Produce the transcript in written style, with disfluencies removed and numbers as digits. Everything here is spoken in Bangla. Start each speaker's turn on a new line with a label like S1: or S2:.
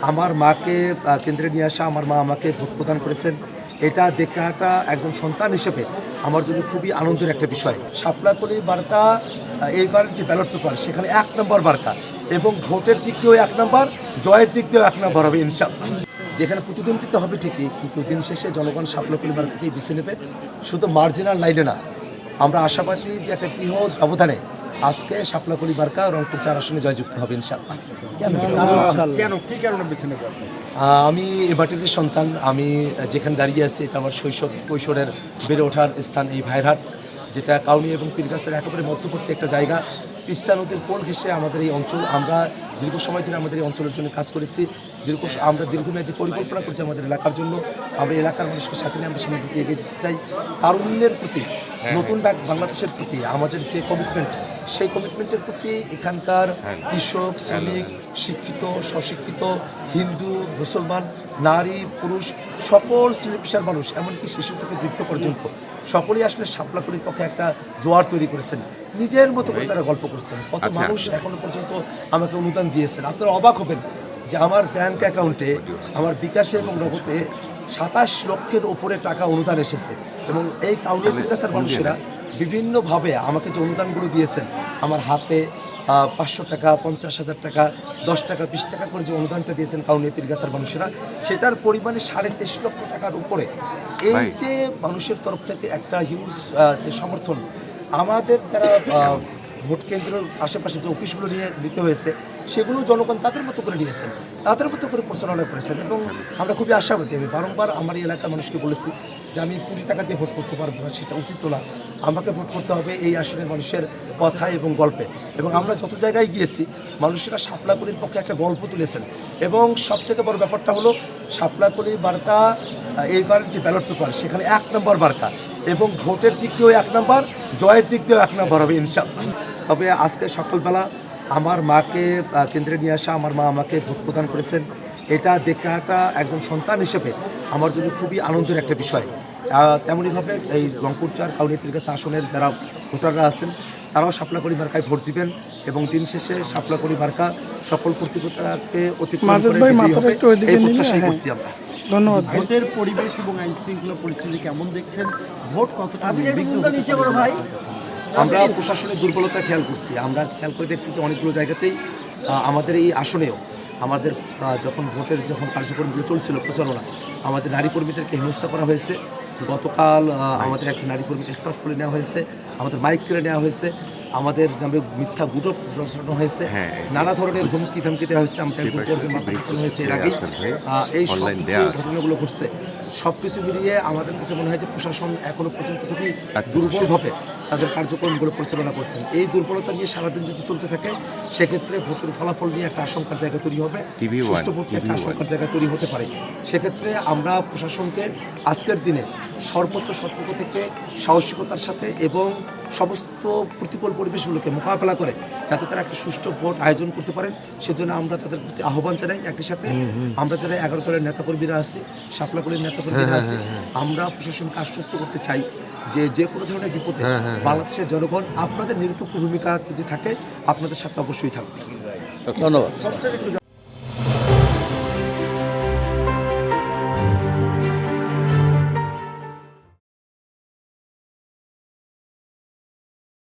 S1: আমার মাকে কেন্দ্রে নিয়ে আসা, আমার মা আমাকে ভোট প্রদান করেছেন, এটা দেখাটা একজন সন্তান হিসেবে আমার জন্য খুবই আনন্দের একটা বিষয়। শাপলাকলি বার্তা এইবার যে ব্যালট পেপার সেখানে 1 নম্বর বার্তা, এবং ভোটের দিক দিয়েও 1 নম্বর, জয়ের দিক দিয়েও 1 নম্বর হবে ইনশাআল্লাহ। যেখানে প্রতিদ্বন্দ্বিতা হবে ঠিকই, কিন্তু দিন শেষে জনগণ শাপলাকলি বার্তাকেই বেছে নেবে, শুধু মার্জিনাল লাইনে না। আমরা আশাবাদী যে একটা বৃহৎ ব্যবধানে আজকে শাপলাকলি বার্কা রংপুর 4 আসনে জয়যুক্ত হবে ইনশাআল্লাহ। আমি এ মাটির সন্তান। আমি যেখানে দাঁড়িয়ে আছি এটা আমার শৈশব কৈশোরের বেড়ে ওঠার স্থান, এই ভাইরহাট, যেটা কাউনি এবং পীরগাছের একেবারে মধ্যবর্তী একটা জায়গা। তিস্তা নদীর কোল ঘেঁষে আমাদের এই অঞ্চল। আমরা দীর্ঘ সময় ধরে আমাদের এই অঞ্চলের জন্য কাজ করেছি, আমরা দীর্ঘমেয়াদী পরিকল্পনা করেছি আমাদের এলাকার জন্য। আমরা এলাকার মানুষকে সাথে নিয়ে আমরা সামনে দিকে এগিয়ে যেতে চাই। তারুণ্যের প্রতি, নতুন বাংলাদেশের প্রতি আমাদের যে কমিটমেন্ট, সেই কমিটমেন্টের প্রতি এখানকার কৃষক, শ্রমিক, শিক্ষিত, স্বশিক্ষিত, হিন্দু, মুসলমান, নারী, পুরুষ, সকল শ্রেণী পেশার মানুষ, এমনকি শিশু থেকে বৃদ্ধ পর্যন্ত সকলেই আসলে শাপলাকলির পক্ষে একটা জোয়ার তৈরি করেছেন। নিজের মতো করে তারা গল্প করছেন। কত মানুষ এখনো পর্যন্ত আমাকে অনুদান দিয়েছেন। আপনারা অবাক হবেন যে আমার ব্যাংক অ্যাকাউন্টে, আমার বিকাশে এবং নগদে 27 লক্ষের উপরে টাকা অনুদান এসেছে। এবং এই কাউনিয়া পীরগাছার মানুষেরা বিভিন্নভাবে আমাকে যে অনুদানগুলো দিয়েছেন, আমার হাতে 500 টাকা, 50,000 টাকা, 10 টাকা, 20 টাকা করে যে অনুদানটা দিয়েছেন কাউনিয়া পীরগাছার মানুষেরা, সেটার পরিমাণে 23.5 লক্ষ টাকার উপরে। এই যে মানুষের তরফ থেকে একটা হিউজ যে সমর্থন, আমাদের যারা ভোট কেন্দ্রের আশেপাশে যে অফিসগুলো নিয়ে দিতে হয়েছে, সেগুলো জনগণ তাদের মতো করে নিয়েছেন, তাদের মতো করে পরিচালনা করেছেন। এবং আমরা খুবই আশাবাদী। আমি বারংবার আমার এই এলাকার মানুষকে বলেছি যে আমি 20 টাকা দিয়ে ভোট করতে পারবো না, সেটা উচিত না। আমাকে ভোট করতে হবে এই আসনের মানুষের কথা এবং গল্পে। এবং আমরা যত জায়গায় গিয়েছি, মানুষেরা শাপলাকলির পক্ষে একটা গল্প তুলেছেন। এবং সবথেকে বড় ব্যাপারটা হলো শাপলাকলি বার্তা এইবার যে ব্যালট পেপার সেখানে 1 নম্বর বার্তা, এবং ভোটের দিক দিয়েও 1 নম্বর, জয়ের দিক দিয়েও 1 নম্বর হবে ইনশাআল্লাহ। তবে আজকে সকালবেলা আমার মাকে কেন্দ্রে নিয়ে আসা, আমার মা আমাকে ভোট প্রদান করেছেন, এটা দেখাটা একজন সন্তান হিসেবে আমার জন্য খুবই আনন্দের একটা বিষয়। তেমনইভাবে এই রংপুর 4 কাউনিয়া পীরগাছা আসনের যারা ভোটাররা আছেন, তারাও শাপলাকলি বার্কায় ভোট দিবেন। এবং দিন শেষে শাপলাকলি বার্কা সকল প্রতিকূলতাকে অতিক্রম করে বিজয়ী হবে, এই প্রত্যাশাই করছি আমরা।
S2: ধন্যবাদ। ভোটের পরিবেশ এবং আইন শৃঙ্খলা পরিস্থিতি কেমন দেখছেন? ভোট কতটা
S1: আমরা প্রশাসনের দুর্বলতা খেয়াল করছি। আমরা খেয়াল করে দেখছি যে অনেকগুলো জায়গাতেই আমাদের এই আসনেও আমাদের যখন ভোটের কার্যক্রমগুলো চলছিল প্রচারণা, আমাদের নারী কর্মীদেরকে হেনস্থা করা হয়েছে। গতকাল আমাদের একজন নারী কর্মীকে স্কার্ফ খুলে নেওয়া হয়েছে, আমাদের মাইক কেড়ে নেওয়া হয়েছে, আমাদের নামে মিথ্যা গুজব রচনা হয়েছে, নানা ধরনের হুমকি ধামকি দেওয়া হয়েছে, আমাদের একজন কর্মী মাথা কাটানো হয়েছে এর আগেই। এই সব ঘটনাগুলো ঘটছে। সব কিছু মিলিয়ে আমাদের কাছে মনে হয় যে প্রশাসন এখনো পর্যন্ত খুবই দুর্বলভাবে তাদের কার্যক্রমগুলো পরিচালনা করছেন। এই দুর্বলতা নিয়ে সারাদিন যদি চলতে থাকে, সেক্ষেত্রে ভোটের ফলাফল নিয়ে একটা আশঙ্কার জায়গা তৈরি হবে, সুষ্ঠু ভোট নিয়ে একটা আশঙ্কার জায়গা তৈরি হতে পারে। সেক্ষেত্রে আমরা প্রশাসনকে আজকের দিনে সর্বোচ্চ সতর্ক থেকে সাহসিকতার সাথে এবং সমস্ত প্রতিকূল পরিবেশগুলোকে মোকাবেলা করে যাতে তারা একটা সুষ্ঠু ভোট আয়োজন করতে পারেন, সেজন্য আমরা তাদের প্রতি আহ্বান জানাই। একই সাথে আমরা যারা 11 দলের নেতাকর্মীরা আছি, শাপলাকলির নেতাকর্মীরা আছি, আমরা প্রশাসনকে আশ্বস্ত করতে চাই যে কোনো ধরনের বিপদে বাংলাদেশের জনগণ আপনাদের নিরপেক্ষ ভূমিকা যদি থাকে, আপনাদের সাথে অবশ্যই থাকবে।
S3: ধন্যবাদ।